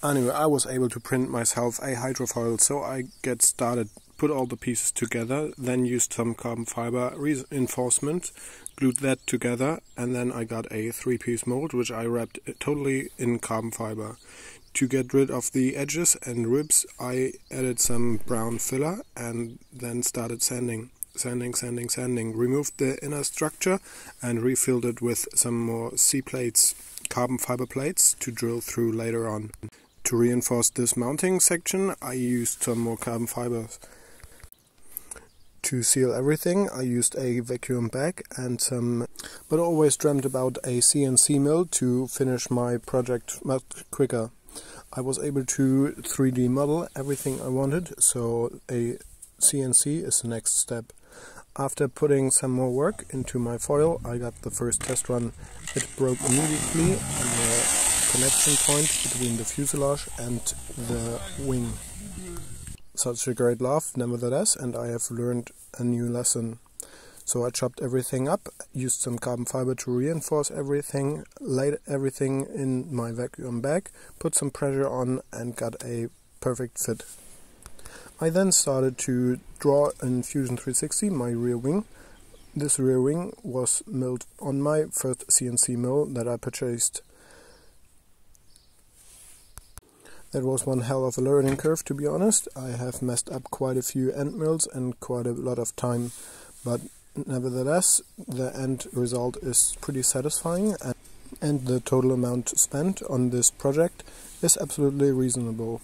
Anyway, I was able to print myself a hydrofoil, so I get started, put all the pieces together, then used some carbon fiber reinforcement, glued that together, and then I got a 3-piece mold which I wrapped totally in carbon fiber. To get rid of the edges and ribs, I added some brown filler and then started sanding. Removed the inner structure and refilled it with some more C-plates, carbon fiber plates, to drill through later on. To reinforce this mounting section, I used some more carbon fibers. To seal everything, I used a vacuum bag and but always dreamt about a CNC mill to finish my project much quicker. I was able to 3D model everything I wanted, so a CNC is the next step. After putting some more work into my foil, I got the first test run. It broke immediately on the connection point between the fuselage and the wing. Such a great laugh, nevertheless, and I have learned a new lesson. So I chopped everything up, used some carbon fiber to reinforce everything, laid everything in my vacuum bag, put some pressure on and got a perfect fit. I then started to draw in Fusion 360 my rear wing. This rear wing was milled on my first CNC mill that I purchased. That was one hell of a learning curve, to be honest. I have messed up quite a few end mills and quite a lot of time, but nevertheless the end result is pretty satisfying, and the total amount spent on this project is absolutely reasonable.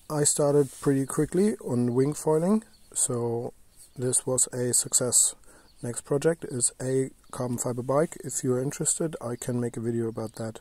I started pretty quickly on wing foiling, so this was a success. Next project is a carbon fiber bike. If you are interested, I can make a video about that.